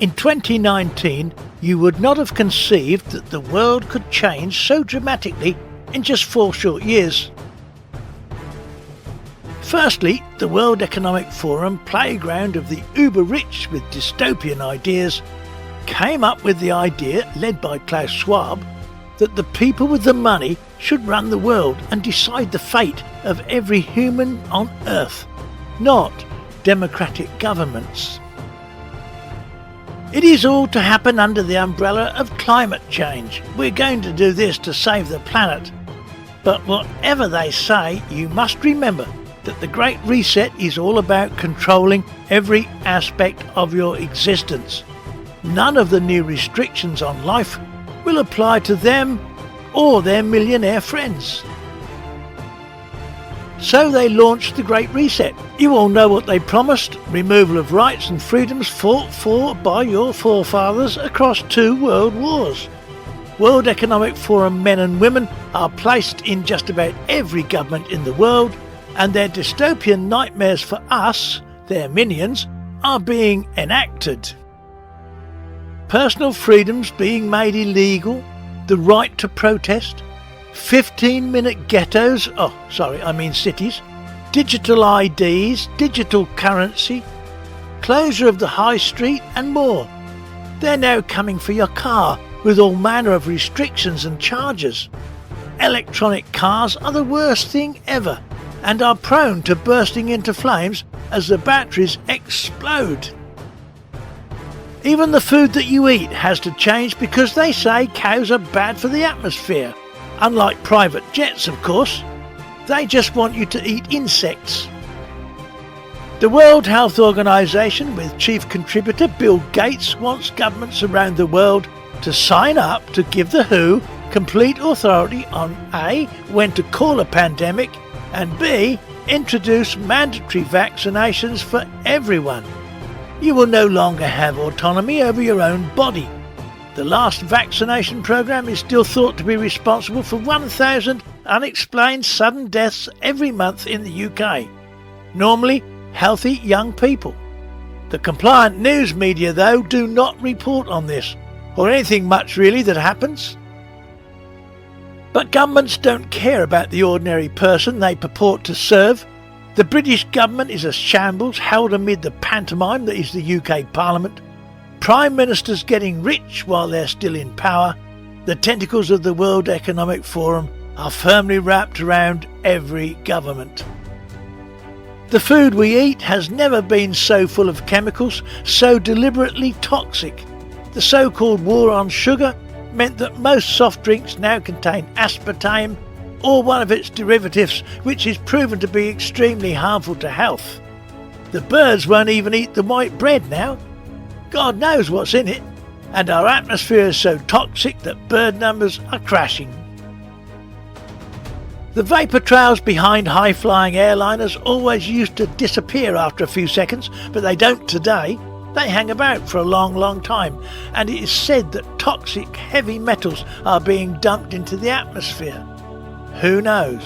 In 2019, you would not have conceived that the world could change so dramatically in just 4 short years. Firstly, the World Economic Forum, playground of the uber-rich with dystopian ideas, came up with the idea, led by Klaus Schwab, that the people with the money should run the world and decide the fate of every human on Earth, not democratic governments. It is all to happen under the umbrella of climate change. We're going to do this to save the planet. But whatever they say, you must remember that the Great Reset is all about controlling every aspect of your existence. None of the new restrictions on life will apply to them or their millionaire friends. So they launched the Great Reset. You all know what they promised: removal of rights and freedoms fought for by your forefathers across 2 world wars. World Economic Forum men and women are placed in just about every government in the world, and their dystopian nightmares for us, their minions, are being enacted. Personal freedoms being made illegal, the right to protest, 15-minute ghettos, cities, digital IDs, digital currency, closure of the high street and more. They're now coming for your car with all manner of restrictions and charges. Electronic cars are the worst thing ever and are prone to bursting into flames as the batteries explode. Even the food that you eat has to change because they say cows are bad for the atmosphere. Unlike private jets, of course. They just want you to eat insects. The World Health Organization, with chief contributor Bill Gates, wants governments around the world to sign up to give the WHO complete authority on A, when to call a pandemic, and B, introduce mandatory vaccinations for everyone. You will no longer have autonomy over your own body. The last vaccination program is still thought to be responsible for 1,000 unexplained sudden deaths every month in the UK. Normally healthy young people. The compliant news media, though, do not report on this, or anything much really that happens. But governments don't care about the ordinary person they purport to serve. The British government is a shambles held amid the pantomime that is the UK Parliament. Prime ministers getting rich while they're still in power. The tentacles of the World Economic Forum are firmly wrapped around every government. The food we eat has never been so full of chemicals, so deliberately toxic. The so-called war on sugar meant that most soft drinks now contain aspartame or one of its derivatives, which is proven to be extremely harmful to health. The birds won't even eat the white bread now. God knows what's in it, and our atmosphere is so toxic that bird numbers are crashing. The vapour trails behind high-flying airliners always used to disappear after a few seconds, but they don't today. They hang about for a long, long time, and it is said that toxic heavy metals are being dumped into the atmosphere. Who knows?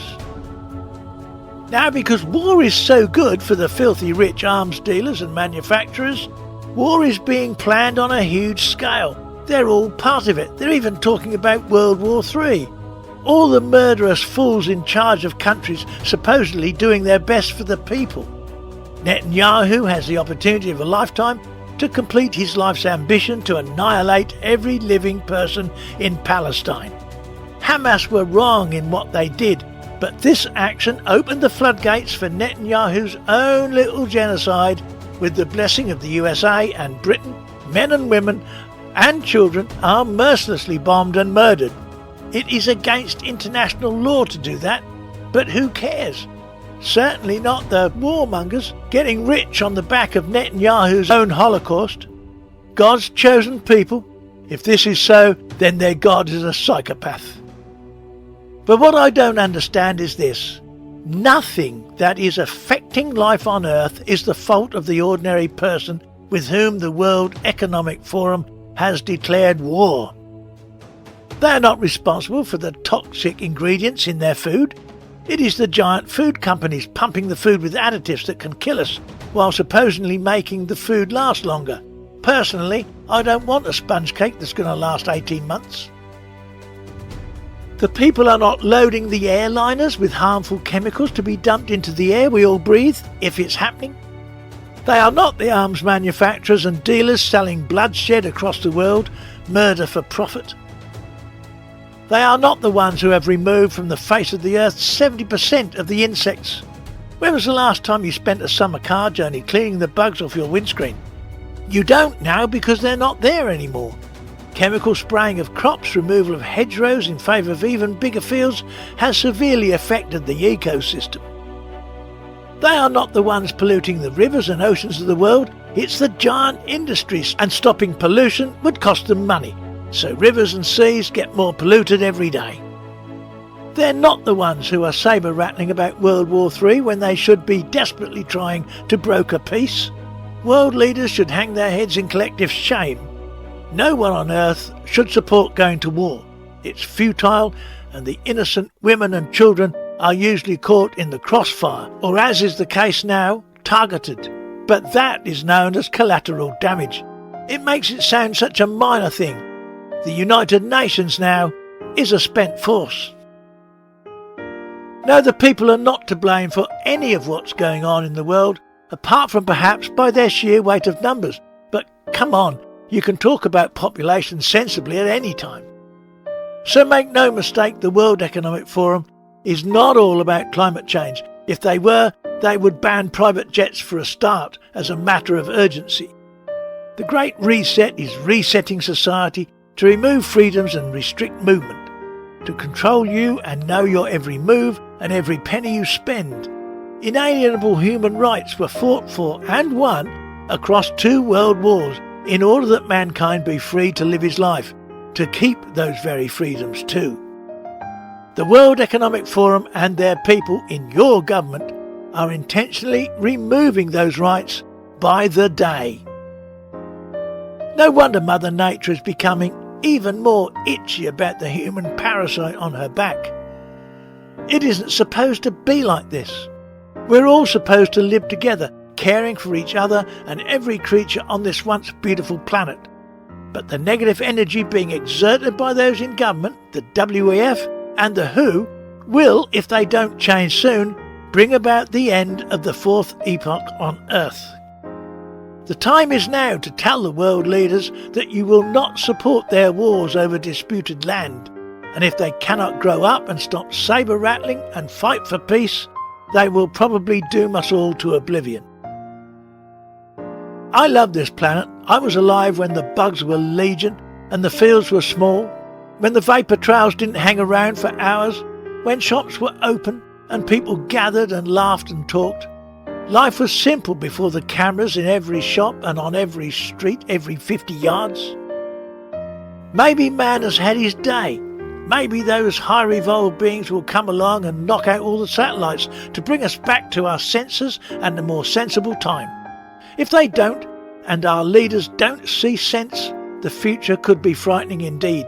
Now, because war is so good for the filthy rich arms dealers and manufacturers, war is being planned on a huge scale. They're all part of it. They're even talking about World War III. All the murderous fools in charge of countries supposedly doing their best for the people. Netanyahu has the opportunity of a lifetime to complete his life's ambition to annihilate every living person in Palestine. Hamas were wrong in what they did, but this action opened the floodgates for Netanyahu's own little genocide. With the blessing of the USA and Britain, men and women and children are mercilessly bombed and murdered. It is against international law to do that, but who cares? Certainly not the warmongers getting rich on the back of Netanyahu's own Holocaust. God's chosen people. If this is so, then their God is a psychopath. But what I don't understand is this. Nothing that is affecting life on Earth is the fault of the ordinary person with whom the World Economic Forum has declared war. They are not responsible for the toxic ingredients in their food. It is the giant food companies pumping the food with additives that can kill us while supposedly making the food last longer. Personally, I don't want a sponge cake that's going to last 18 months. The people are not loading the airliners with harmful chemicals to be dumped into the air we all breathe, if it's happening. They are not the arms manufacturers and dealers selling bloodshed across the world, murder for profit. They are not the ones who have removed from the face of the earth 70% of the insects. When was the last time you spent a summer car journey cleaning the bugs off your windscreen? You don't now because they're not there anymore. Chemical spraying of crops, removal of hedgerows in favour of even bigger fields has severely affected the ecosystem. They are not the ones polluting the rivers and oceans of the world, it's the giant industries, and stopping pollution would cost them money, so rivers and seas get more polluted every day. They're not the ones who are sabre-rattling about World War III when they should be desperately trying to broker peace. World leaders should hang their heads in collective shame. No one on earth should support going to war. It's futile, and the innocent women and children are usually caught in the crossfire, or as is the case now, targeted. But that is known as collateral damage. It makes it sound such a minor thing. The United Nations now is a spent force. No, the people are not to blame for any of what's going on in the world, apart from perhaps by their sheer weight of numbers. But come on, you can talk about population sensibly at any time. So make no mistake, the World Economic Forum is not all about climate change. If they were, they would ban private jets for a start as a matter of urgency. The Great Reset is resetting society to remove freedoms and restrict movement, to control you and know your every move and every penny you spend. Inalienable human rights were fought for and won across 2 world wars in order that mankind be free to live his life, to keep those very freedoms too. The World Economic Forum and their people in your government are intentionally removing those rights by the day. No wonder Mother Nature is becoming even more itchy about the human parasite on her back. It isn't supposed to be like this. We're all supposed to live together, caring for each other and every creature on this once beautiful planet. But the negative energy being exerted by those in government, the WEF and the WHO, will, if they don't change soon, bring about the end of the 4th epoch on Earth. The time is now to tell the world leaders that you will not support their wars over disputed land, and if they cannot grow up and stop sabre-rattling and fight for peace, they will probably doom us all to oblivion. I love this planet. I was alive when the bugs were legion and the fields were small, when the vapour trails didn't hang around for hours, when shops were open and people gathered and laughed and talked. Life was simple before the cameras in every shop and on every street every 50 yards. Maybe man has had his day. Maybe those higher evolved beings will come along and knock out all the satellites to bring us back to our senses and a more sensible time. If they don't, and our leaders don't see sense, the future could be frightening indeed.